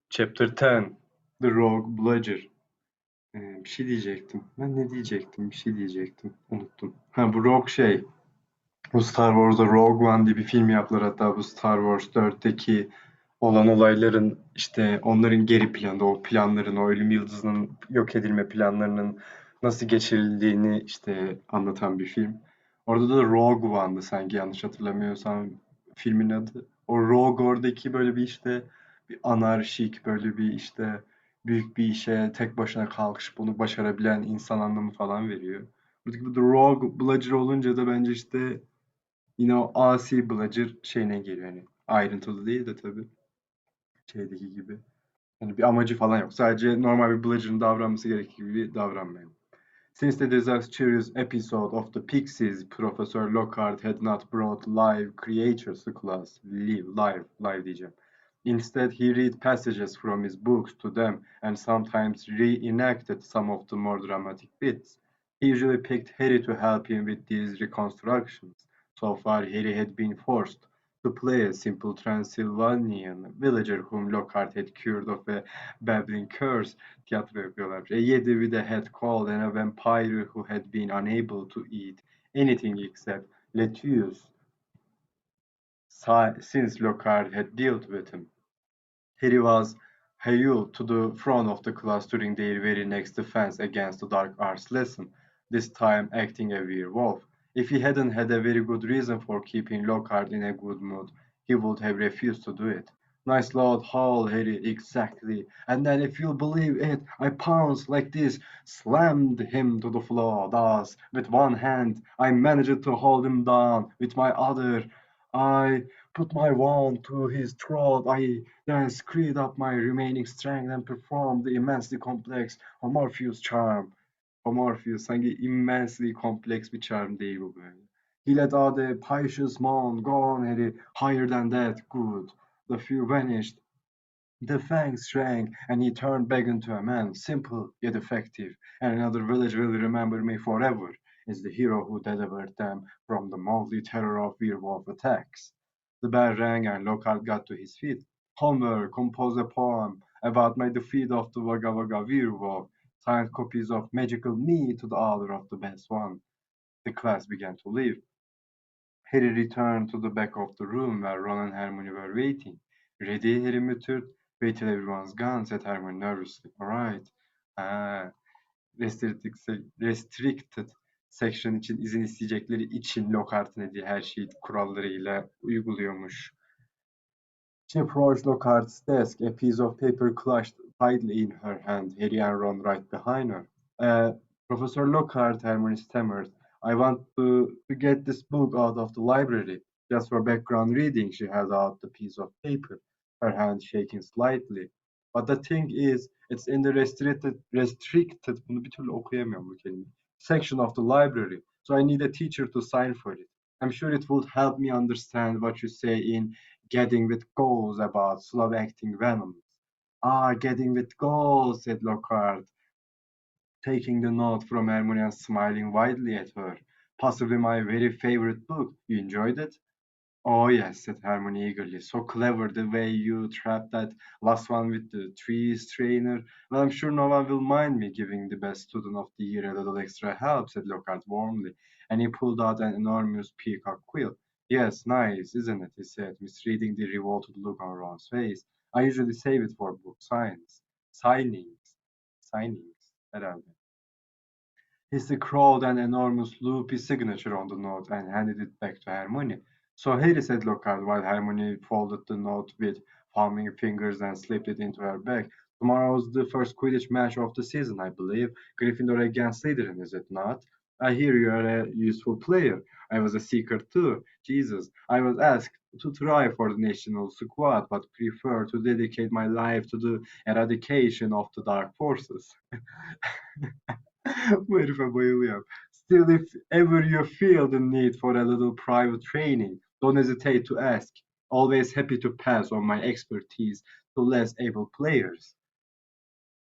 Chapter 10 The Rogue Bludger. Bir şey diyecektim. Ben ne diyecektim? Bir şey diyecektim. Unuttum. Ha, bu Rogue şey. Bu Star Wars'da Rogue One diye bir film yaptılar. Hatta bu Star Wars 4'teki olan olayların işte onların geri planı, o planların, o ölüm yıldızının yok edilme planlarının nasıl geçirildiğini işte anlatan bir film. Orada da Rogue One'dı sanki yanlış hatırlamıyorsam filmin adı. O Rogue oradaki böyle bir işte bir anarşik böyle bir işte büyük bir işe tek başına kalkışıp bunu başarabilen insan anlamı falan veriyor. Buradaki bu The Rogue Bludger olunca da bence işte yine o asi Bludger şeyine geliyor hani ayrıntılı değil de tabii şeydeki gibi. Hani bir amacı falan yok. Sadece normal bir Bludger'ın davranması gerektiği gibi davranmıyor. Since the disastrous episode of the Pixies, Professor Lockhart had not brought live creatures to class. Live diyeceğim. Instead, he read passages from his books to them and sometimes reenacted some of the more dramatic bits. He usually picked Harry to help him with these reconstructions. So far, Harry had been forced to play a simple Transylvanian villager whom Lockhart had cured of a babbling curse. Tiyatro yapıyorlar. A Yeti with a head cold and a vampire who had been unable to eat anything except lettuce since Lockhart had dealt with him. Harry was hurled to the front of the class during their very next defense against the dark arts lesson, this time acting a werewolf. If he hadn't had a very good reason for keeping Lockhart in a good mood, he would have refused to do it. Nice loud howl, Harry, exactly. And then, if you'll believe it, I pounced like this, slammed him to the floor, thus, with one hand, I managed to hold him down, with my other, I put my wand to his throat. I then screwed up my remaining strength and performed the immensely complex Homorpheus charm. Homorpheus sanki immensely kompleks bir charm değil bu böyle. He let out a piteous moan. Go on, Harry. Higher than that. Good. The few vanished. The fangs shrank, and he turned back into a man, simple yet effective, and another village will remember me forever as the hero who delivered them from the monthly terror of werewolf attacks. The bell rang, and Lockhart got to his feet. Homer composed a poem about my defeat of the Wagga Wagga werewolf, signed copies of Magical Me to the author of the best one. The class began to leave. Harry returned to the back of the room where Ron and Hermione were waiting. Ready, Harry muttered. Wait till everyone's gone, said Hermione nervously. All right. Ha, restricted section için izin isteyecekleri için Lockhart'ın dediği her şeyi kurallarıyla uyguluyormuş. She approached Lockhart's desk, a piece of paper clutched tightly in her hand, Harry and Ron right behind her. Professor Lockhart, Hermione stammered. I want to get this book out of the library. Just for background reading, she held out the piece of paper, her hand shaking slightly. But the thing is, it's in the restricted, bunu bir türlü okuyamıyorum bu kelime, section of the library, so I need a teacher to sign for it. I'm sure it would help me understand what you say in Getting with Goals about slow-acting venoms. Ah, Getting with Goals, said Lockhart, taking the note from Hermione and smiling widely at her. Possibly my very favorite book. You enjoyed it? Oh, yes, said Hermione eagerly. So clever the way you trapped that last one with the tree strainer. Well, I'm sure no one will mind me giving the best student of the year a little extra help, said Lockhart warmly. And he pulled out an enormous peacock quill. Yes, nice, isn't it? He said, misreading the revolted look on Ron's face. I usually save it for book signings, herhalde. He scrawled an enormous loopy signature on the note and handed it back to Hermione. So Harry, said Lockhart, while Hermione folded the note with foaming fingers and slipped it into her bag. Tomorrow's the first Quidditch match of the season, I believe. Gryffindor against Slytherin, is it not? I hear you are a useful player. I was a seeker too. Jesus, I was asked to try for the national squad, but prefer to dedicate my life to the eradication of the dark forces. Bu herife bayılıyorum. Still, if ever you feel the need for a little private training, don't hesitate to ask. Always happy to pass on my expertise to less able players.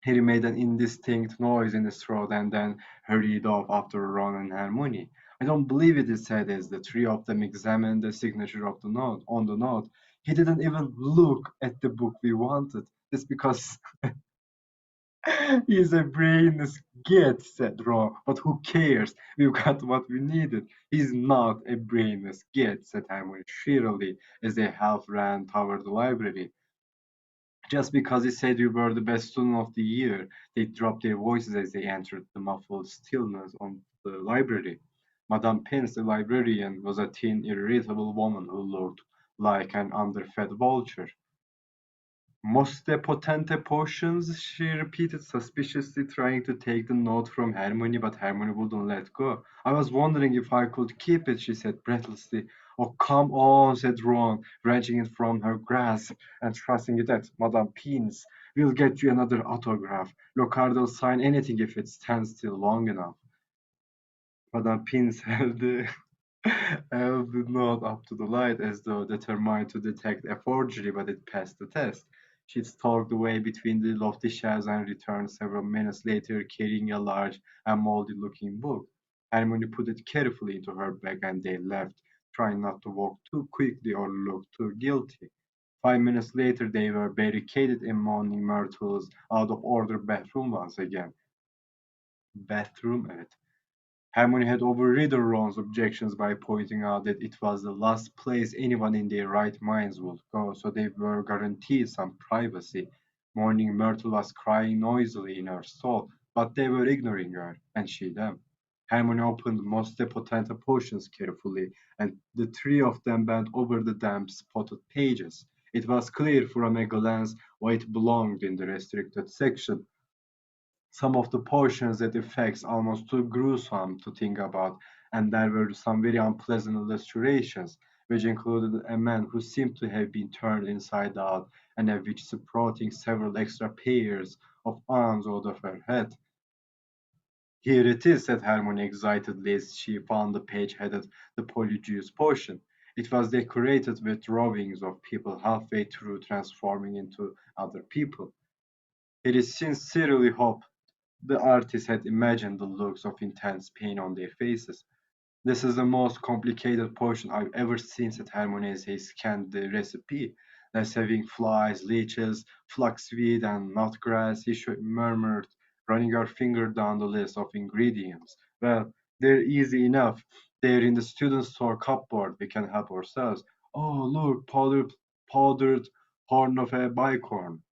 Harry made an indistinct noise in his throat and then hurried off after Ron and Hermione. I don't believe it, he said as the three of them examined the signature of the note on the note. He didn't even look at the book we wanted. That's because he's a brainless git, said Ron. But who cares? We've got what we needed. He's not a brainless git, said Hermione cheerily as they half ran toward the library. Just because he said you were the best student of the year, they dropped their voices as they entered the muffled stillness of the library. Madame Pence, the librarian, was a thin, irritable woman who looked like an underfed vulture. Moste potente potions, she repeated suspiciously, trying to take the note from Hermione, but Hermione wouldn't let go. I was wondering if I could keep it, she said breathlessly. Oh, come on, said Ron, wrenching it from her grasp and thrusting it at Madame Pins. We'll get you another autograph. Locardo'll sign anything if it stands still long enough. Madame Pins held the note up to the light as though determined to detect a forgery, but it passed the test. She stalked away between the lofty shelves and returned several minutes later carrying a large and moldy-looking book. Hermione put it carefully into her bag and they left, trying not to walk too quickly or look too guilty. 5 minutes later, they were barricaded in Moaning Myrtle's out-of-order bathroom once again. Bathroom, evet. Hermione had overridden Ron's objections by pointing out that it was the last place anyone in their right minds would go, so they were guaranteed some privacy. Morning Myrtle was crying noisily in her stall, but they were ignoring her, and she them. Hermione opened most potent potions carefully, and the three of them bent over the damp, spotted pages. It was clear from a glance why it belonged in the restricted section. Some of the portions had effects almost too gruesome to think about, and there were some very unpleasant illustrations, which included a man who seemed to have been turned inside out and a witch sprouting several extra pairs of arms out of her head. Here it is, said Hermione excitedly as she found the page headed the Polyjuice Potion. It was decorated with drawings of people halfway through transforming into other people. It is sincerely hoped the artist had imagined the looks of intense pain on their faces. This is the most complicated potion I've ever seen, said Hermione as he scanned the recipe. Let's having flies, leeches, flaxweed, and nutgrass, he murmured, running her finger down the list of ingredients. Well, they're easy enough. They're in the student store cupboard. We can help ourselves. Oh, look, powdered horn of a bicorn.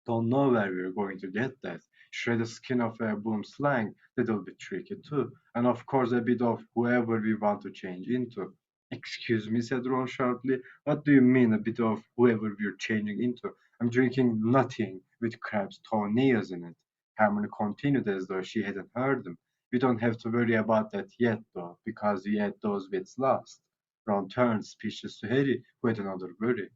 Don't know where we're going to get that. Shredded skin of a boom slang, that'll be tricky too. And of course a bit of whoever we want to change into. Excuse me, said Ron sharply. What do you mean a bit of whoever we're changing into? I'm drinking nothing with crab's toenails in it. Hermione continued as though she hadn't heard them. We don't have to worry about that yet though, because we had those bits last. Ron turned speechless to Harry, who had another worry.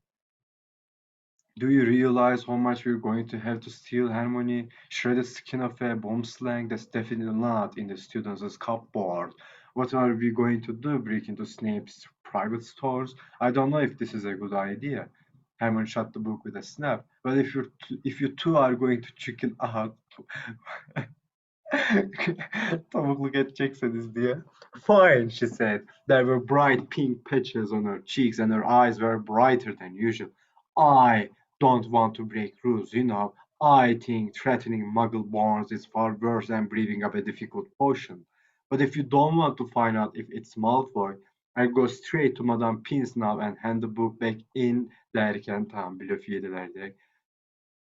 Do you realize how much we're going to have to steal, Harmony? Shredded skin of a bomb slang? That's definitely not in the students' cupboard. What are we going to do? Break into Snape's private stores? I don't know if this is a good idea. Hermione shut the book with a snap. Well, if you two are going to chicken out, tavukluk edecekseniz diye. Fine, she said. There were bright pink patches on her cheeks and her eyes were brighter than usual. I don't want to break rules, you know. I think threatening muggle-borns is far worse than brewing up a difficult potion. But if you don't want to find out if it's Malfoy, I'll go straight to Madame Pince now and hand the book back in derken tam blöf yediler direkt.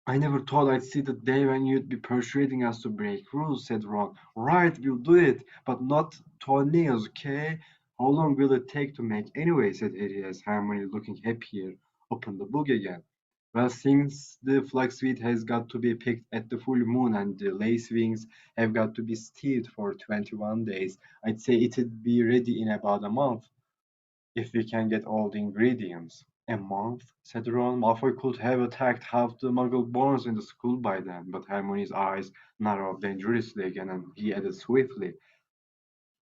I never thought I'd see the day when you'd be persuading us to break rules, said Ron. Right, we'll do it, but not toenails, okay? How long will it take to make anyway, said Harry as Hermione, looking happier, opened the book again. Well, since the flaxseed has got to be picked at the full moon and the lace wings have got to be steeped for 21 days, I'd say it'd be ready in about a month. If we can get all the ingredients. A month, said Ron. Malfoy could have attacked half the Muggle-borns in the school by then, but Hermione's eyes narrowed dangerously again, and he added swiftly,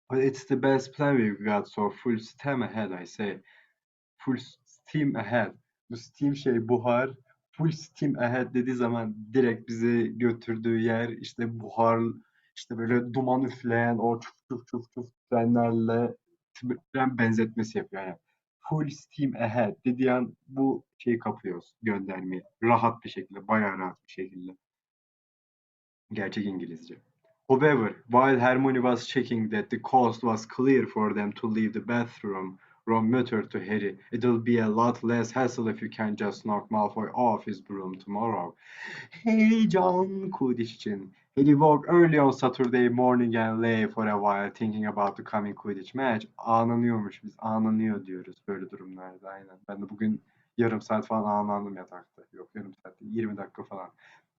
but it's the best plan we've got, so full steam ahead, I say. Full steam ahead. Bu steam şey buhar. Full steam ahead dediği zaman direkt bizi götürdüğü yer işte buhar, işte böyle duman üfleyen o çuf çuf çuf çuf trenlerle tren benzetmesi yapıyor. Yani full steam ahead dediği an bu şeyi kapıyoruz, göndermeyi. Rahat bir şekilde, bayağı rahat bir şekilde. Gerçek İngilizce. However, while Hermione was checking that the coast was clear for them to leave the bathroom, Ron muttered to Harry, "It'll be a lot less hassle if you can just knock Malfoy off his broom tomorrow." Heyecan Quidditch için. Harry woke early on Saturday morning and lay for a while thinking about the coming Quidditch match. Anlanıyormuş, biz anlanıyor diyoruz böyle durumlarda, aynen. Ben de bugün yarım saat falan anlandım yatakta. Yok, yarım saat değil, 20 dakika falan.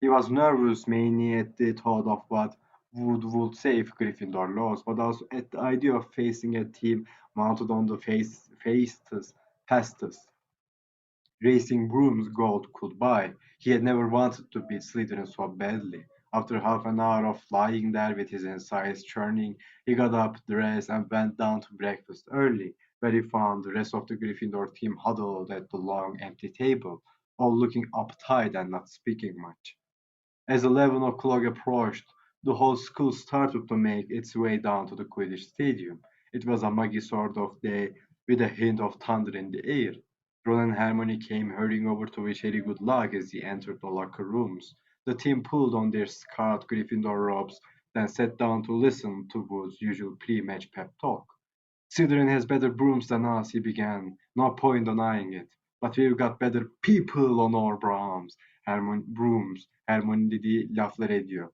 He was nervous mainly at the thought of what would say if Gryffindor lost, but also at the idea of facing a team mounted on the fastest racing brooms gold could buy. He had never wanted to beat Slytherin so badly. After half an hour of lying there with his insides churning, he got up, dressed, and went down to breakfast early, where he found the rest of the Gryffindor team huddled at the long, empty table, all looking uptight and not speaking much. As 11 o'clock approached, the whole school started to make its way down to the Quidditch stadium. It was a muggy sort of day with a hint of thunder in the air. Ron and Hermione came hurrying over to wish Harry good luck as he entered the locker rooms. The team pulled on their scarlet Gryffindor robes, then sat down to listen to Wood's usual pre-match pep talk. "Slytherin has better brooms than us," he began. "No point denying it. But we've got better people on our brooms. Hermione dediği laflar ediyor.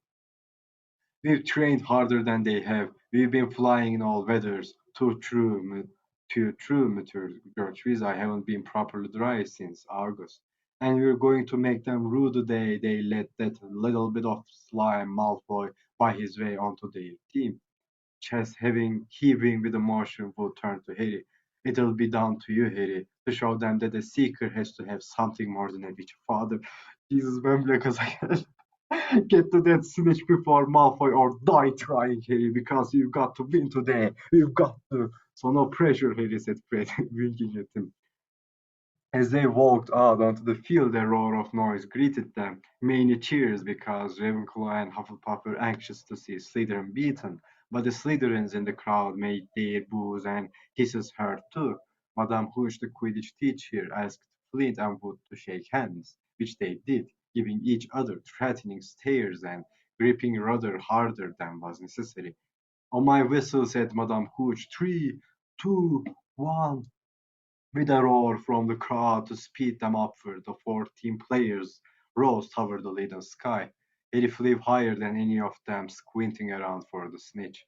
"We've trained harder than they have. We've been flying in all weathers. Too true, muttered George. I haven't been properly dry since August. And we're going to make them rue the day they let that little bit of slime Malfoy buy his way onto their team." Chest heaving with emotion, Wood turned to Harry. "It'll be down to you, Harry, to show them that a seeker has to have something more than a witch father." Jesus, ben bile gaza geldim. "Get to that snitch before Malfoy or die trying, Harry, because you've got to win today. You've got to. So no pressure," Harry said, Fred, winking at him. As they walked out onto the field, a roar of noise greeted them, mainly cheers because Ravenclaw and Hufflepuff were anxious to see Slytherin beaten, but the Slytherins in the crowd made their boos and hisses heard too. Madame Hooch, the Quidditch teacher, asked Flint and Wood to shake hands, which they did, giving each other threatening stares and gripping rather harder than was necessary. "On my whistle," said Madame Hooch. "Three, two, one." With a roar from the crowd to speed them upward, the 14 players rose toward the leaden sky. Harry flew higher than any of them, squinting around for the snitch.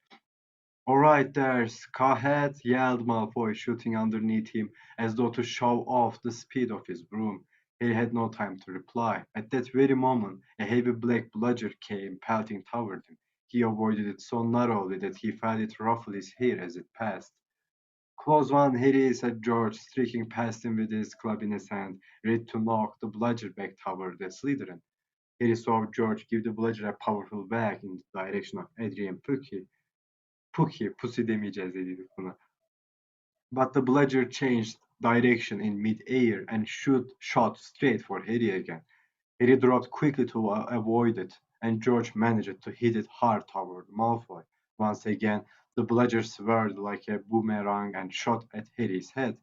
"All right there, Scahead," yelled Malfoy, shooting underneath him as though to show off the speed of his broom. Harry had no time to reply. At that very moment, a heavy black bludger came pelting toward him. He avoided it so narrowly that he felt it ruffle his hair as it passed. "Close one, Harry," said George, streaking past him with his club in his hand, ready to knock the bludger back toward the Slytherin. Harry saw George give the bludger a powerful whack in the direction of Adrian Pussy demeyeceğiz dedik buna. But the bludger changed direction in mid-air and shot straight for Harry again. Harry dropped quickly to avoid it, and George managed to hit it hard toward Malfoy. Once again, the bludger swerved like a boomerang and shot at Harry's head.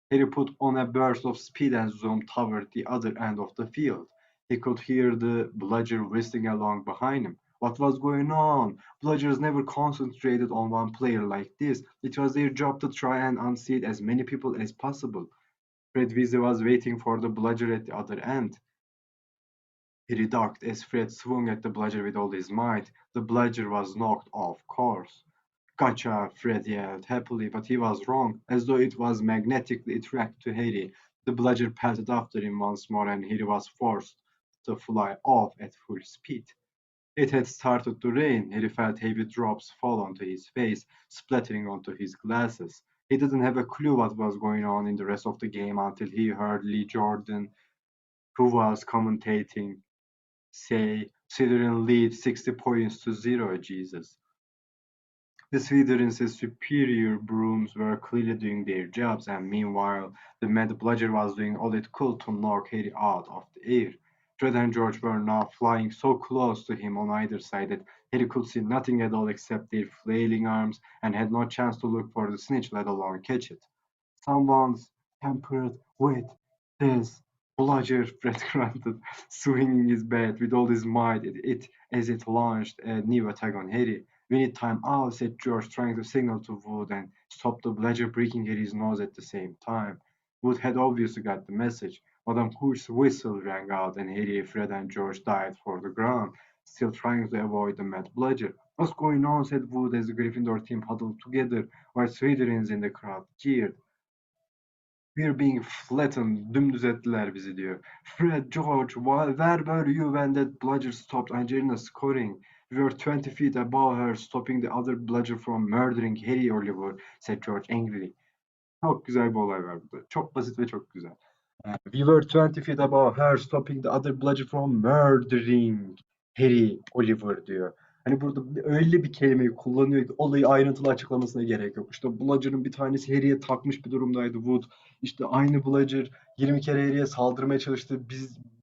Harry put on a burst of speed and zoomed toward the other end of the field. He could hear the bludger whistling along behind him. What was going on? Bludgers never concentrated on one player like this. It was their job to try and unseat as many people as possible. Fred Weasley was waiting for the bludger at the other end. He ducked as Fred swung at the bludger with all his might. The bludger was knocked off course. "Gotcha!" Fred yelled happily, but he was wrong. As though it was magnetically attracted to Harry, the bludger pelted after him once more, and Harry was forced to fly off at full speed. It had started to rain. Harry felt heavy drops fall onto his face, splattering onto his glasses. He didn't have a clue what was going on in the rest of the game until he heard Lee Jordan, who was commentating, say, "Slytherin lead 60 points to 0, Jesus." The Slytherin's superior brooms were clearly doing their jobs, and meanwhile, the mad bludger was doing all it could to knock Harry out of the air. Fred and George were now flying so close to him on either side that Harry could see nothing at all except their flailing arms and had no chance to look for the snitch, let alone catch it. Someone's Tempered with this bludger, Fred grunted, swinging his bat with all his might as it launched a new attack on Harry. "We need time out," said George, trying to signal to Wood and stop the bludger breaking Harry's nose at the same time. Wood had obviously got the message. Madame Hooch's whistle rang out, and Harry, Fred, and George dived for the ground, still trying to avoid the mad bludger. "What's going on?" said Wood as the Gryffindor team huddled together, while Slytherins in the crowd cheered. "We're being flattened, dümdüz ettiler bizi," diyor. "Fred, George, where were you when that bludger stopped Angelina scoring? We were 20 feet above her, stopping the other bludger from murdering Harry Oliver," said George angrily. Çok güzel bir olay var burada. Çok basit ve çok güzel. We were 20 feet above her, stopping the other bludger from murdering Harry Oliver, diyor. Hani burada öyle bir kelimeyi kullanıyor ki olayı ayrıntılı açıklamasına gerek yok. İşte bludger'ın bir tanesi Harry'e takmış bir durumdaydı Wood. İşte aynı bludger 20 kere Harry'e saldırmaya çalıştı.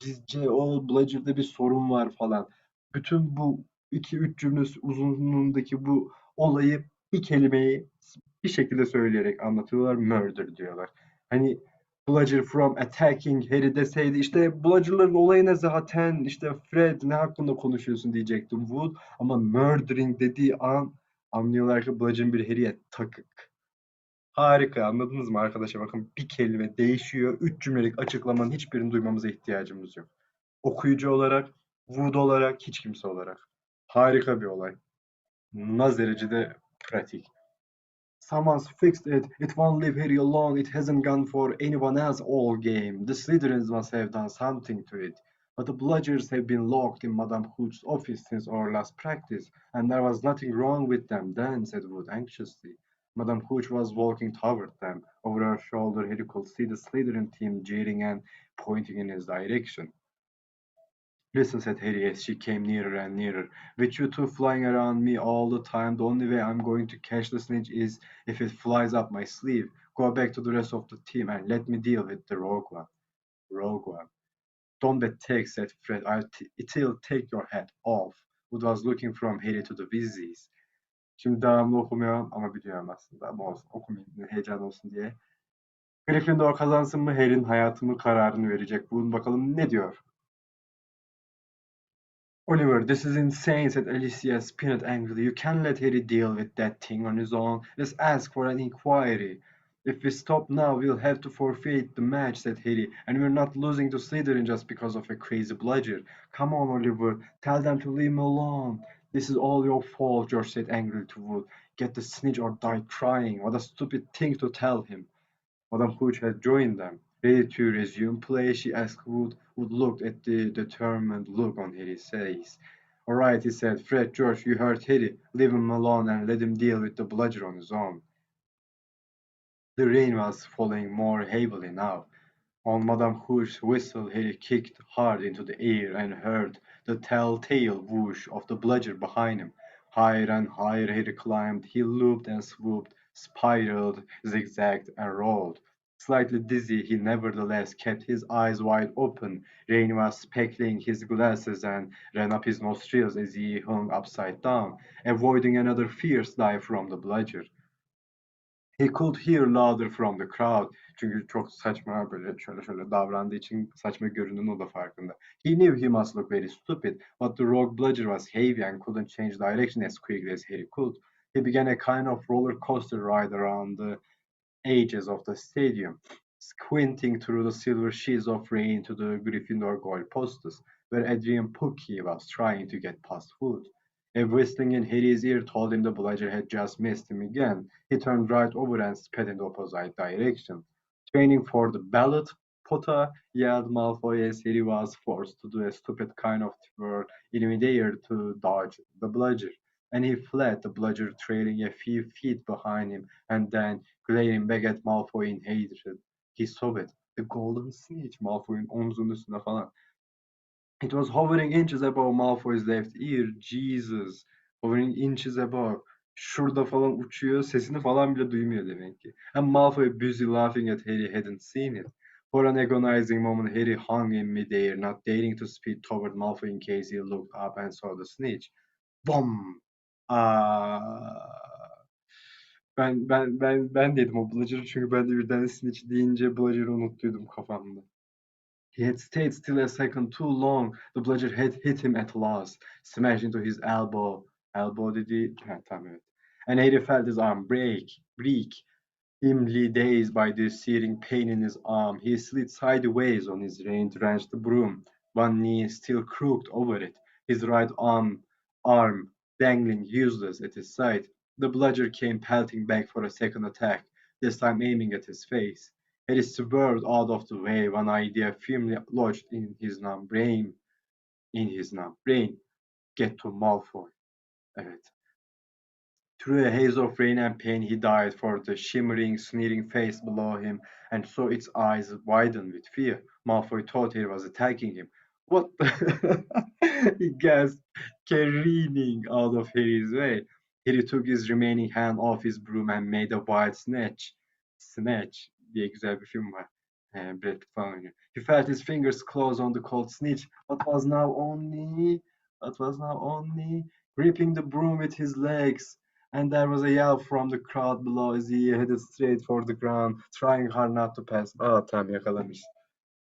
Bizce o bludger'da bir sorun var falan. Bütün bu 2-3 cümle uzunluğundaki bu olayı bir kelimeyi bir şekilde söyleyerek anlatıyorlar. Murder diyorlar. Hani Bludger from attacking Harry deseydi işte Bludger'ların olayı ne zaten işte Fred ne hakkında konuşuyorsun diyecektim Wood, ama murdering dediği an anlıyorlar ki Bludger'ın bir Harry'e takık. Harika, anladınız mı arkadaşlar? Bakın bir kelime değişiyor. 3 cümlelik açıklamanın hiçbirini duymamıza ihtiyacımız yok. Okuyucu olarak, Wood olarak, hiç kimse olarak. Harika bir olay. Naz derecede pratik. "Someone's fixed it. It won't leave Harry alone. It hasn't gone for anyone else all game. The Slytherins must have done something to it. But the Bludgers have been locked in Madame Hooch's office since our last practice, and there was nothing wrong with them then," said Wood anxiously. Madame Hooch was walking toward them. Over her shoulder, Harry could see the Slytherin team jeering and pointing in his direction. "Listen," said Harry as she came nearer and nearer. "With you two flying around me all the time, the only way I'm going to catch the snitch is if it flies up my sleeve. Go back to the rest of the team and let me deal with the rogue one." Rogue one. "Don't be thick," said Fred. It'll take your head off." Wood was looking from Harry to the Weasleys. Şimdi devamlı okumuyorum ama biliyorum aslında. Ama olsun, okumayayım, heyecan olsun diye. Gryffindor kazansın mı, Harry'nin hayatı kararını verecek. Bugün bakalım ne diyor? "Oliver, this is insane," said Alicia, spinning angrily. "You can't let Harry deal with that thing on his own. Let's ask for an inquiry." "If we stop now, we'll have to forfeit the match," said Harry, "and we're not losing to Slytherin just because of a crazy bludger. Come on, Oliver, tell them to leave me alone." "This is all your fault," George said angrily to Wood. "Get the snitch or die trying. What a stupid thing to tell him." Madame Hooch had joined them. Ready to resume play, she asked Wood. Wood looked at the determined look on Harry's face. "All right," he said. "Fred, George, you heard Harry. Leave him alone and let him deal with the bludger on his own." The rain was falling more heavily now. On Madame Hooch's whistle, Harry kicked hard into the air and heard the telltale whoosh of the bludger behind him. Higher and higher Harry climbed. He looped and swooped, spiraled, zigzagged, and rolled. Slightly dizzy, he nevertheless kept his eyes wide open. Rain was speckling his glasses and ran up his nostrils as he hung upside down, avoiding another fierce dive from the bludger. He could hear louder from the crowd. Çünkü çok saçma böyle şöyle davrandığı için saçma göründüğünün o da farkında. He knew he must look very stupid, but the rogue bludger was heavy and couldn't change direction as quickly as Harry could. He began a kind of roller coaster ride around the edges of the stadium, squinting through the silver sheets of rain to the Gryffindor goal posts, where Adrian Pookie was trying to get past Wood. A whistling in Harry's ear told him the bludger had just missed him again. He turned right over and sped in the opposite direction. "Training for the ballot, Potter," yelled Malfoy as Harry was forced to do a stupid kind of twirl in midair to dodge the bludger. And he fled, the bludger trailing a few feet behind him, and then glaring back at Malfoy in hatred. He saw it. The golden snitch, Malfoy'un omzunun üstünde falan. It was hovering inches above Malfoy's left ear. Jesus. Hovering inches above. Şurada falan uçuyor. Sesini falan bile duymuyor demek ki. And Malfoy, busy laughing at Harry, hadn't seen it. For an agonizing moment, Harry hung in midair, not daring to speed toward Malfoy in case he looked up and saw the snitch. Boom! Ah! Ben dedim o Bludger'ı çünkü ben de birden Snitch deyince Bludger'ı unuttuydum kafamda. He had stayed still a second too long. The bludger had hit him at last, smashed into his elbow. Elbow dedi. Ha, tamam evet. And Harry felt his arm break. Dimly dazed by the searing pain in his arm, he slid sideways on his rain-drenched broom, one knee still crooked over it, his right arm dangling useless at his side. The bludger came pelting back for a second attack, this time aiming at his face. Harry swerved out of the way, one idea firmly lodged in his numb brain. Get to Malfoy. Evet. Through a haze of rain and pain he dived for the shimmering, sneering face below him and saw its eyes widen with fear. Malfoy thought he was attacking him. What the? He gasped, careening out of Harry's way. Harry took his remaining hand off his broom and made a wild snatch. Snatch diye güzel bir film var. Brad Pitt falan oynuyor. He felt his fingers close on the cold snitch, but was now only gripping the broom with his legs. And there was a yell from the crowd below as he headed straight for the ground, trying hard not to pass. Aa tamam yakalamış.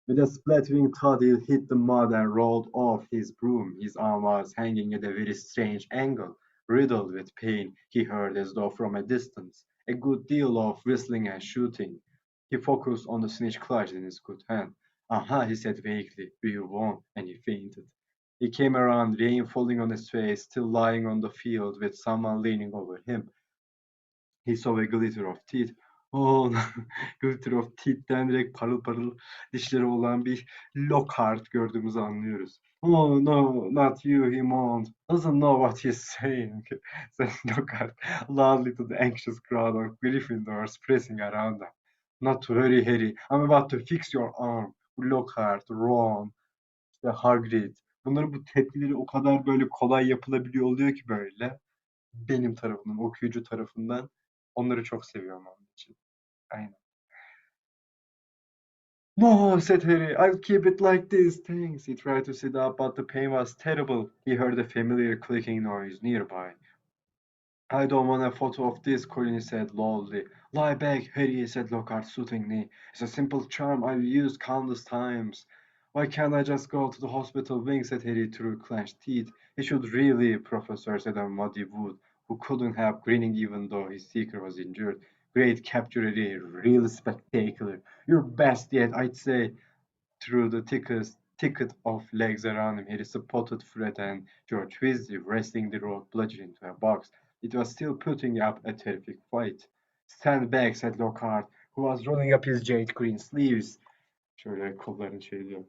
With a splattering thud, he hit the mud and rolled off his broom. His arm was hanging at a very strange angle, riddled with pain, he heard as though from a distance. A good deal of whistling and shooting. He focused on the snitch clutched in his good hand. Aha, he said vaguely, we won, and he fainted. He came around, rain falling on his face, still lying on the field with someone leaning over him. He saw a glitter of teeth. Oh, glitter of teeth'ten direkt parıl parıl dişleri olan bir Lockhart gördüğümüzü anlıyoruz. Oh no, not you, he moaned. Doesn't know what he's saying, said Lockhart, loudly to the anxious crowd of Gryffindors pressing around them. Not to hurry, Harry. I'm about to fix your arm. Lockhart, Ron, işte Hagrid. Bunların bu tepkileri o kadar böyle kolay yapılabiliyor oluyor ki böyle. Benim tarafımdan, okuyucu tarafından onları çok seviyorum onun için. Aynen. No, said Harry, I'll keep it like this, thanks. He tried to sit up, but the pain was terrible. He heard a familiar clicking noise nearby. I don't want a photo of this, Colin said loudly. Lie back, Harry, said Lockhart soothingly. It's a simple charm I've used countless times. Why can't I just go to the hospital wing, said Harry through clenched teeth. He should really, Professor, said a muddy Wood, who couldn't help grinning even though his seeker was injured. Great capture, Harry, really spectacular. Your best yet, I'd say. Through the thicket of legs around him, he spotted Fred and George Weasley wrestling the road bludgeon into a box. It was still putting up a terrific fight. Stand back, said Lockhart, who was rolling up his jade green sleeves. Şöyle kollarını çeviriyor.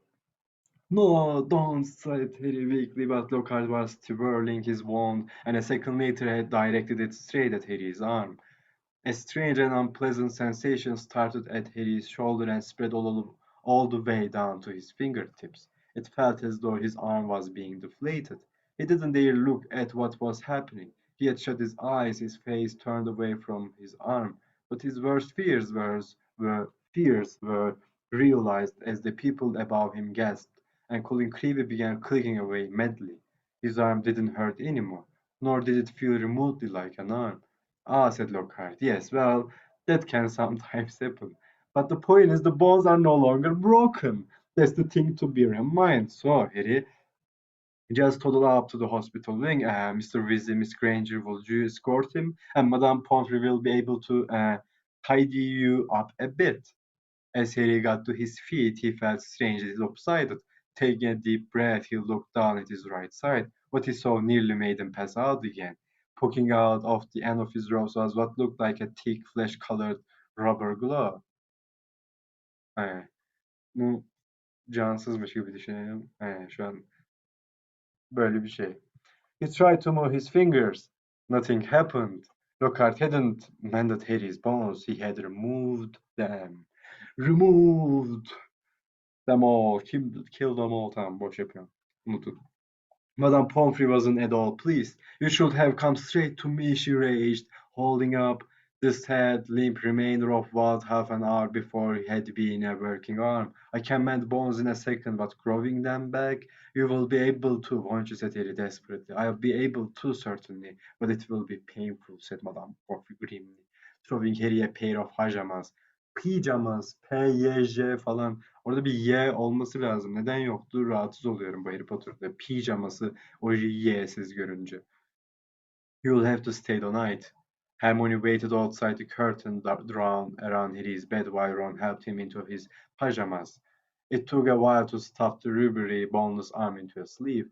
No, don't, said Harry weakly, but Lockhart was twirling his wand, and a second later had directed it straight at Harry's arm. A strange and unpleasant sensation started at Harry's shoulder and spread all the way down to his fingertips. It felt as though his arm was being deflated. He didn't dare look at what was happening. He had shut his eyes, his face turned away from his arm. But his worst fears were realized as the people above him gasped, and Colin Creevy began clicking away madly. His arm didn't hurt anymore, nor did it feel remotely like an arm. Ah, said Lockhart. Yes, well, that can sometimes happen. But the point is, the bones are no longer broken. That's the thing to bear in mind. So, Harry, just toddle up to the hospital wing. Mr. Weasley, Miss Granger, will you escort him? And Madame Pomfrey will be able to tidy you up a bit. As Harry got to his feet, he felt strangely lopsided. Taking a deep breath, he looked down at his right side. What he saw nearly made him pass out again. Poking out of the end of his robes was what looked like a thick, flesh-colored rubber glove. Bu cansızmış gibi düşünelim. Şu an böyle bir şey. He tried to move his fingers. Nothing happened. Lockhart hadn't mended Harry's bones. He had removed them. Removed them all. Kill them all. Tamam boş yapıyorum. Unutun. Madame Pomfrey wasn't at all pleased. You should have come straight to me, she raged, holding up the sad, limp remainder of what half an hour before had been a working arm. I can mend bones in a second, but growing them back, you will be able to, won't you, said Harry desperately. I'll be able to, certainly, but it will be painful, said Madame Pomfrey grimly. Throwing Harry a pair of pajamas. Pijamas, P-Y-J falan. Orada bir Y olması lazım. Neden yoktu? Rahatsız oluyorum bu Harry Potter'da. Pijaması o Y'siz görünce. You'll have to stay the night. Hermione waited outside the curtain drawn around Harry's bed while Ron helped him into his pajamas. It took a while to stuff the rubbery, boneless arm into a sleeve.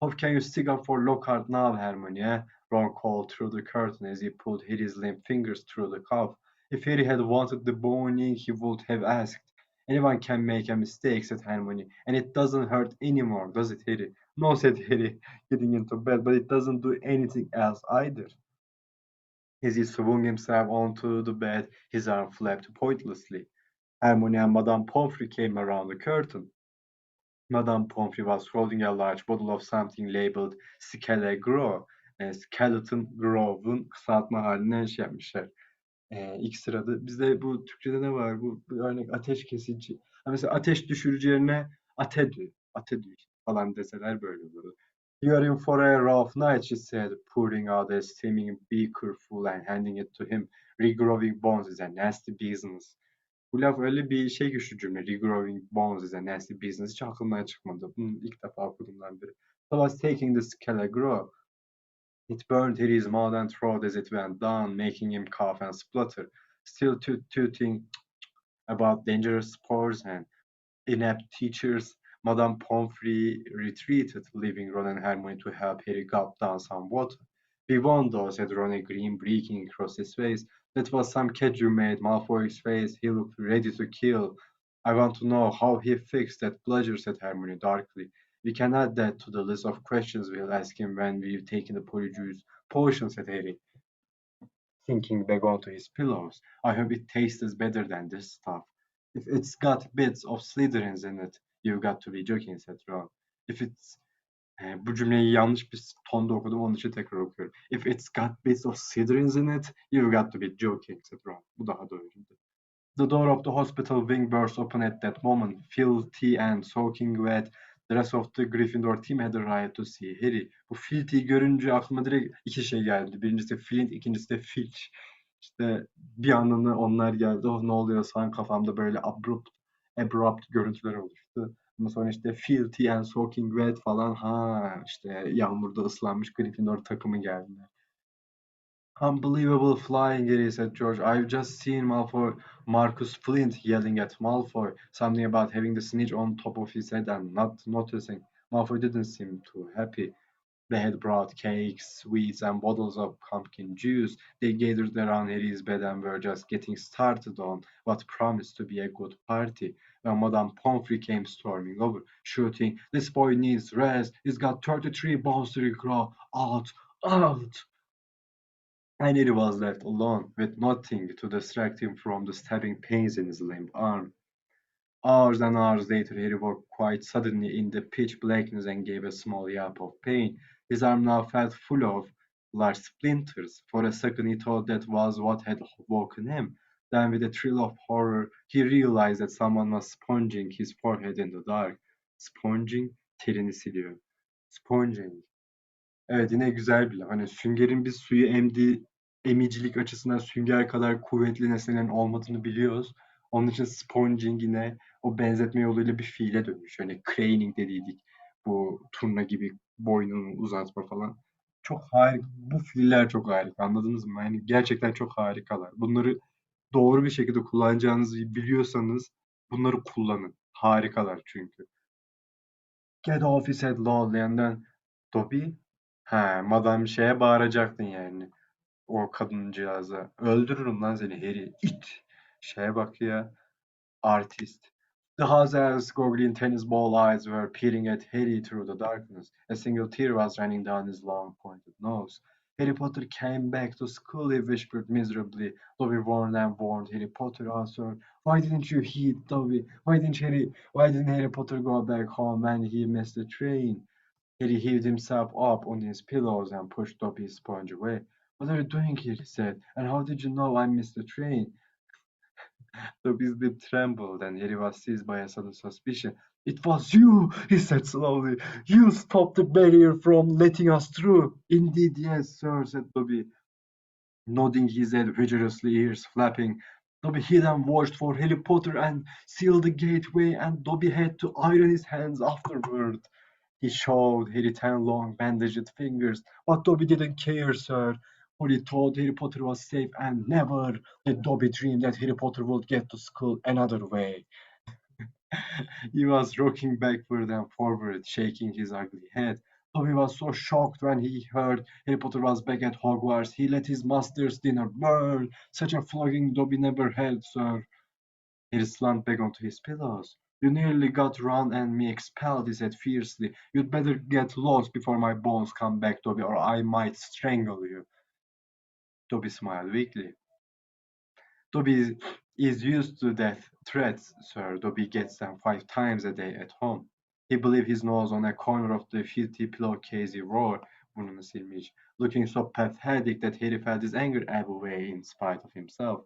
How can you stick up for Lockhart now, Hermione? Eh? Ron called through the curtain as he pulled Harry's limp fingers through the cuff. If Harry had wanted the boning, he would have asked. Anyone can make a mistake, said Hermione, and it doesn't hurt anymore, does it, Harry? No, said Harry, getting into bed, but it doesn't do anything else either. As he swung himself onto the bed, his arm flapped pointlessly. Hermione and Madame Pomfrey came around the curtain. Madame Pomfrey was holding a large bottle of something labeled Skelegro. Skeleton Grove'un kısaltma haline şey yapmışlar. İlk sırada. Bizde bu Türkçe'de ne var? Bu örnek ateş kesici. Ha mesela ateş düşürücü yerine atedü falan deseler böyle olur. You're in for a rough night, she said, pouring out a steaming beaker full and handing it to him. Regrowing bones is a nasty business. Bu laf öyle bir şey güçlü cümle. Regrowing bones is a nasty business. Hiç aklımdan çıkmadı. Bunu ilk defa okuduğumdan beri. So I was taking the Skele-Gro. It burned his mouth and throat as it went down, making him cough and splutter, still tooting about dangerous spores and inept teachers. Madame Pomfrey retreated, leaving Ron and Hermione to help Harry gulp down some water. "We won, though," said Ron, a grin breaking across his face. "That was some kid you made." Malfoy's face. He looked ready to kill. "I want to know how he fixed that bludger," said Hermione darkly. "We can add that to the list of questions we'll ask him when we've taken the polyjuice potion," said Harry, sinking back onto his pillows. "I hope it tastes better than this stuff. If it's got bits of Slytherins in it, you've got to be joking," said Ron. If it's Bu cümleyi yanlış bir tonda okudum, onun için tekrar okuyorum. If it's got bits of Slytherins in it, you've got to be joking, said Ron. Bu daha doğruydu. The door of the hospital wing burst open at that moment. Filthy and soaking wet, the rest of the Gryffindor team had arrived to see Harry. Bu Filthy görünce aklıma direkt iki şey geldi. Birincisi Flint, ikincisi de Filch. İşte bir anını onlar geldi. Oh ne oluyor falan kafamda böyle abrupt görüntüler oluştu. Ondan sonra işte Filthy and soaking wet falan. Ha işte yağmurda ıslanmış Gryffindor takımı geldiler. "Unbelievable flying, Harry," said George. "I've just seen Marcus Flint yelling at Malfoy something about having the snitch on top of his head and not noticing." Malfoy didn't seem too happy. They had brought cakes, sweets, and bottles of pumpkin juice. They gathered around Harry's bed and were just getting started on what promised to be a good party when Madame Pomfrey came storming over, shouting, "This boy needs rest. He's got 33 bones to regrow. Out! Out!" And he was left alone, with nothing to distract him from the stabbing pains in his limp arm. Hours and hours later, he woke quite suddenly in the pitch blackness and gave a small yelp of pain. His arm now felt full of large splinters. For a second, he thought that was what had woken him. Then, with a thrill of horror, he realized that someone was sponging his forehead in the dark. Sponging, terini siliyor. Sponging. Evet yine güzel bir laf. Hani süngerin biz suyu emicilik açısından sünger kadar kuvvetli nesnelerin olmadığını biliyoruz. Onun için sponging yine o benzetme yoluyla bir fiile dönmüş. Hani craning dediydik. Bu turna gibi boynunu uzatma falan. Çok harika. Bu fiiller çok harika. Anladınız mı? Yani gerçekten çok harikalar. Bunları doğru bir şekilde kullanacağınızı biliyorsanız bunları kullanın. Harikalar çünkü. Get off his head loudly and then Dobby. He, madam şeye bağıracaktın yani. O kadıncağıza. Öldürürüm lan seni Harry. İt. Şeye bak ya. Artist. The Hazel's goggling tennis ball eyes were peering at Harry through the darkness. A single tear was running down his long pointed nose. Harry Potter came back to school, he whispered miserably. Dobby warned and warned. Harry Potter answered. Why didn't you heed, Dobby? Why didn't Harry Potter go back home when he missed the train? Harry heaved himself up on his pillows and pushed Dobby's sponge away. "What are you doing here?" he said. "And how did you know I missed the train?" Dobby's lip trembled, and Harry was seized by a sudden suspicion. "It was you," he said slowly. "You stopped the barrier from letting us through." "Indeed, yes, sir," said Dobby. nodding his head vigorously, ears flapping. Dobby hid and watched for Harry Potter and sealed the gateway, and Dobby had to iron his hands afterward. He showed Harry 10 long bandaged fingers, but Dobby didn't care, sir, for he thought Harry Potter was safe, and never did Dobby dream that Harry Potter would get to school another way. He was rocking backward and forward, shaking his ugly head. Dobby was so shocked when he heard Harry Potter was back at Hogwarts. He let his master's dinner burn. Such a flogging Dobby never had, sir. He slumped back onto his pillows. You nearly got Ron and me expelled, he said fiercely. You'd better get lost before my bones come back, Dobby, or I might strangle you. Dobby smiled weakly. Dobby is used to death threats, sir. Dobby gets them 5 times a day at home. He believed his nose on a corner of the filthy pillowcase, he roared, burnunu silmiş, looking so pathetic that Harry felt his anger ebb away in spite of himself.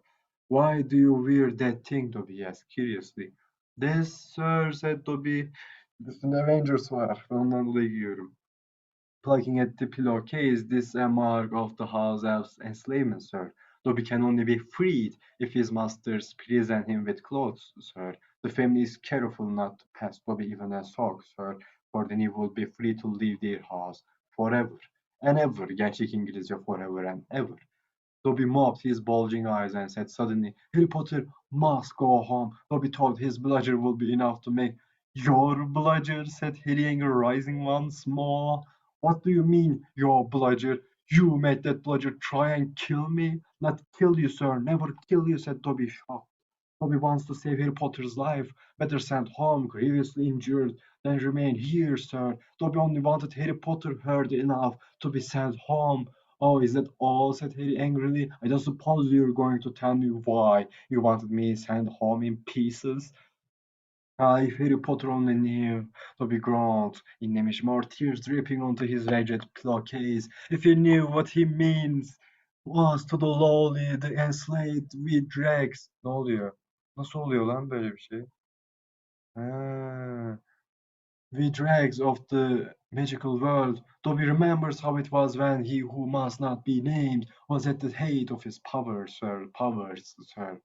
Why do you wear that thing, Dobby asked curiously. This, sir, said Dobby. Üstünde Avengers var. Ben ondan dolayı giyiyorum. Plucking at the pillowcase, this is a mark of the house elf's enslavement, sir. Dobby can only be freed if his masters present him with clothes, sir. The family is careful not to pass Dobby even a sock, sir, for then he will be free to leave their house forever and ever. Gerçek İngilizce forever and ever. Dobby mopped his bulging eyes and said suddenly, Harry Potter must go home. Dobby thought his bludger would be enough to make your bludger, said Harry, anger rising once more. What do you mean, your bludger? You made that bludger try and kill me? Not kill you, sir, never kill you, said Dobby, shocked. Dobby wants to save Harry Potter's life. Better send home, grievously injured, than remain here, sir. Dobby only wanted Harry Potter hurt enough to be sent home. Oh, is that all? Said Harry angrily. I don't suppose you're going to tell me why you wanted me sent home in pieces. Ah, if Harry Potter only knew, Dobby groaned, inlemiş, more tears dripping onto his ragged pillowcase. If he knew what he means was to the lowly, the enslaved, we dregs. Ne oluyor? Nasıl oluyor lan böyle bir şey? Ha. We dregs of the magical world. Dobby remembers how it was when he who must not be named was at the height of his powers, sir. Powers, sir.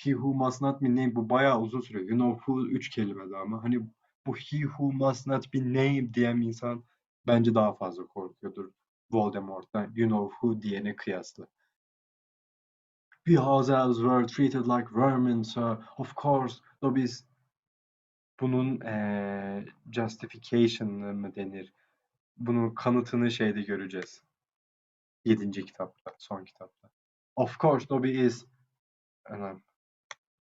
He who must not be named, bu bayağı uzun süre. You know who 3 kelimede ama hani bu he who must not be named diyen insan bence daha fazla korkuyordur Voldemort'tan you know who diyene kıyasla. We ourselves were treated like vermin, sir. Of course, Dobby's bunun justification'ı mı denir? Bunun kanıtını şeyde göreceğiz. 7. kitapta, son kitapta. Of course, Dobby is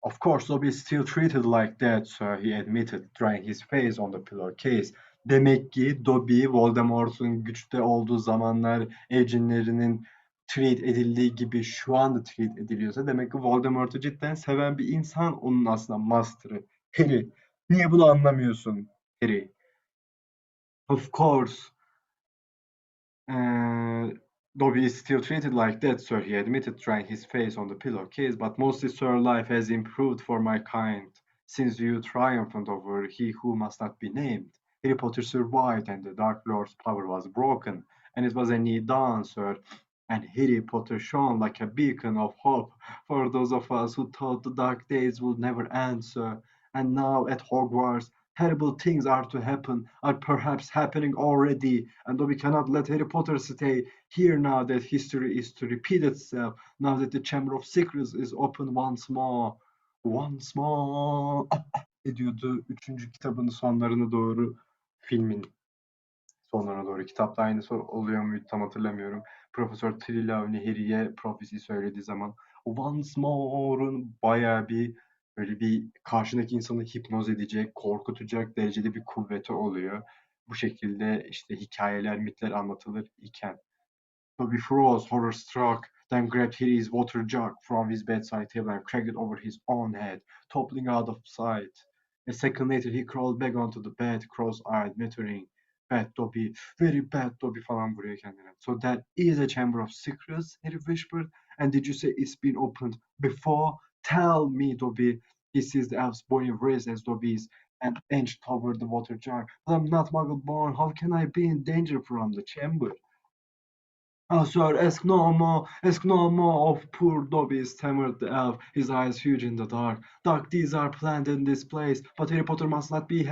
Of course, Dobby is still treated like that, sir, he admitted, drying his face on the pillowcase. Demek ki Dobby, Voldemort'un güçte olduğu zamanlar evcinlerinin treat edildiği gibi şu anda treat ediliyorsa demek ki Voldemort'u cidden seven bir insan onun aslında master'ı. Harry, niye bunu anlamıyorsun? Harry. Of course, Dobby is still treated like that, sir, he admitted, drying his face on the pillowcase, but mostly, sir, life has improved for my kind since you triumphed over he who must not be named. Harry Potter survived, and the Dark Lord's power was broken, and it was a new dawn, sir, and Harry Potter shone like a beacon of hope for those of us who thought the dark days would never end, sir. And now at Hogwarts, terrible things are to happen, are perhaps happening already, and though we cannot let Harry Potter stay here now that history is to repeat itself, now that the Chamber of Secrets is open once more, ediyordu 3. kitabın sonlarına doğru filmin sonlarına doğru. Kitapta aynısı oluyor muydu tam hatırlamıyorum. Profesör Trelawney Harry'e profesi söylediği zaman once more'un bayağı bir böyle bir karşındaki insanı hipnoz edecek, korkutacak derecede bir kuvveti oluyor. Bu şekilde işte hikayeler, mitler anlatılır iken. Toby froze, horror-struck, then grabbed Harry's water jug from his bedside table and cracked it over his own head, toppling out of sight. A second later he crawled back onto the bed, cross-eyed, muttering, "Bad Dobby, very bad Dobby" falan vuruyor kendine. So that is a chamber of secrets, Harry whispered. And did you say it's been opened before? Tell me, Dobby. He seized the elf's bony wrist as Dobby's and inched toward the water jar. But I'm not muggle born. How can I be in danger from the chamber? Ah, sir, ask no more of poor Dobby, stammered the elf, his eyes huge in the dark. Dark deeds are planned in this place, but Harry Potter must not be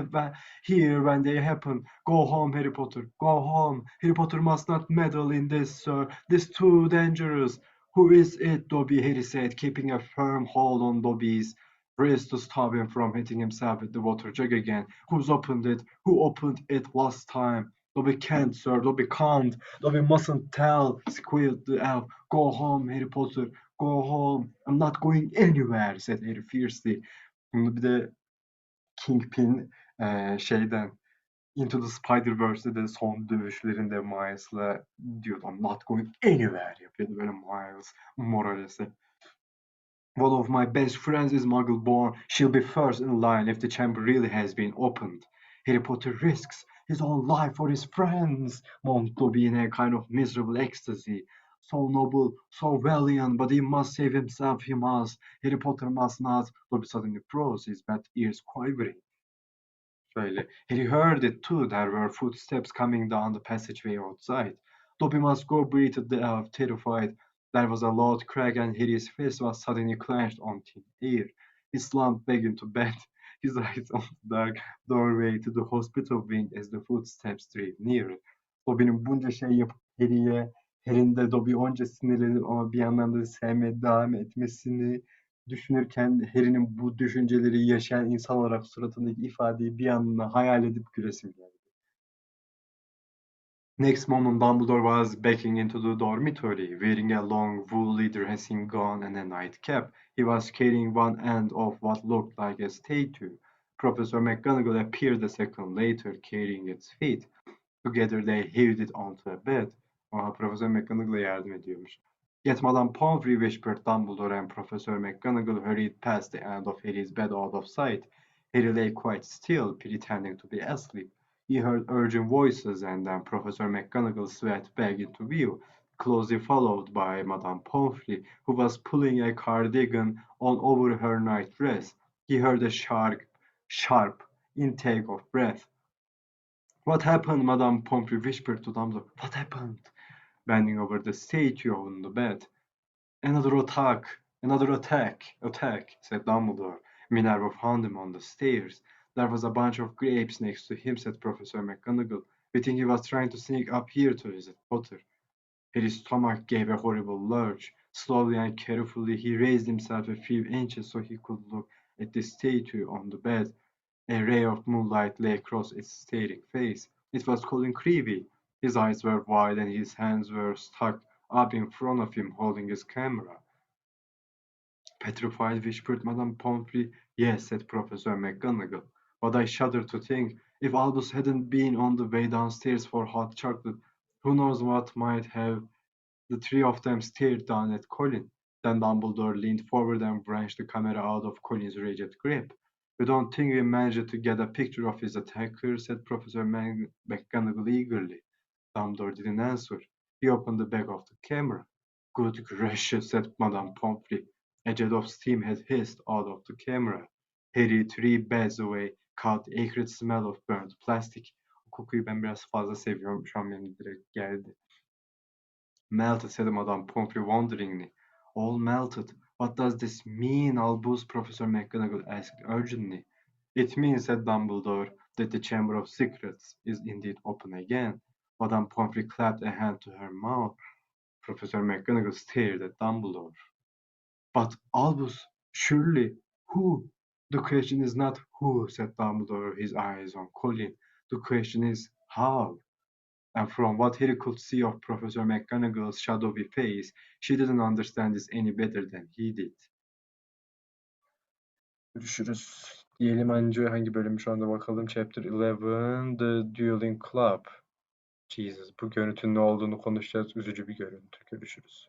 here when they happen. Go home, Harry Potter, go home. Harry Potter must not meddle in this, sir. This too dangerous. Who is it, Dobby? Harry said, keeping a firm hold on Dobby's wrist to stop him from hitting himself with the water jug again. Who's opened it? Who opened it last time? Dobby can't, sir. Dobby can't. Dobby mustn't tell, squealed the elf. Go home, Harry Potter. Go home. I'm not going anywhere, said Harry fiercely. Bunu bir de Kingpin şeyden Into the Spider-Verse'de de son dövüşlerinde Miles'la diyordu. I'm not going anywhere yapıyordu böyle Miles Morales'e. One of my best friends is Muggle-born. She'll be first in line if the chamber really has been opened. Harry Potter risks his own life for his friends, moaned Dobby in a kind of miserable ecstasy. So noble, so valiant, but he must save himself, he must. Harry Potter must not. Dobby suddenly froze, his bad ears quivering. Şöyle. Harry heard it too. There were footsteps coming down the passageway outside. Dobby must go, breathed the elf, terrified. There was a loud crack, and Harry's fist was suddenly clenched on thin air. He slumped back into bed, his eyes on the dark doorway to the hospital wing as the footsteps drew nearer. Dobby'nin bunca şey yapıp Harry'nin de Dobby onca sinirlenip ama bir yandan da sevmeye devam etmesini düşünürken Harry'nin bu düşünceleri yaşayan insan olarak suratındaki ifadeyi bir anda hayal edip gülesim geldi. Next moment, Dumbledore was backing into the dormitory, wearing a long woolly dressing gown and a nightcap. He was carrying one end of what looked like a statue. Professor McGonagall appeared a second later, carrying its feet. Together they heaved it onto a bed. Aha, Professor McGonagall'a yardım ediyormuş. Get Madame Pomfrey, whispered Dumbledore, and Professor McGonagall hurried past the end of Harry's bed out of sight. Harry lay quite still, pretending to be asleep. He heard urgent voices, and then Professor McGonagall swept back into view, closely followed by Madame Pomfrey, who was pulling a cardigan on over her nightdress. He heard a sharp intake of breath. What happened? Madame Pomfrey whispered to Dumbledore. What happened? Bending over the statue on the bed. Another attack, said Dumbledore. Minerva found him on the stairs. There was a bunch of grapes next to him, said Professor McGonagall. We think he was trying to sneak up here to visit Potter. Harry's stomach gave a horrible lurch. Slowly and carefully he raised himself a few inches so he could look at the statue on the bed. A ray of moonlight lay across its staring face. It was Colin Creevey. His eyes were wide and his hands were stuck up in front of him, holding his camera. Petrified, whispered Madame Pomfrey. Yes, said Professor McGonagall. But I shudder to think, if Albus hadn't been on the way downstairs for hot chocolate, who knows what might have. The three of them stared down at Colin. Then Dumbledore leaned forward and wrenched the camera out of Colin's rigid grip. You don't think we managed to get a picture of his attacker? Said Professor McGonagall eagerly. Dumbledore didn't answer. He opened the back of the camera. Good gracious, said Madame Pomfrey. A jet of steam had hissed out of the camera. Harry, 3 beds away, caught the acrid smell of burnt plastic. O kokuyu ben biraz fazla seviyorum. Şu an benim direkt geldi. Melted, said Madame Pomfrey wonderingly. All melted. What does this mean, Albus? Professor McGonagall asked urgently. It means, said Dumbledore, that the Chamber of Secrets is indeed open again. Madame Pomfrey clapped a hand to her mouth. Professor McGonagall stared at Dumbledore. But Albus, surely, who? The question is not who, said Dumbledore, his eyes on Colin. The question is how. And from what Harry could see of Professor McGonagall's shadowy face, she didn't understand this any better than he did. Görüşürüz. Diyelim önce hangi bölüm şu anda bakalım. Chapter 11, The Dueling Club. Jesus, bu görüntünün ne olduğunu konuşacağız. Üzücü bir görüntü. Görüşürüz.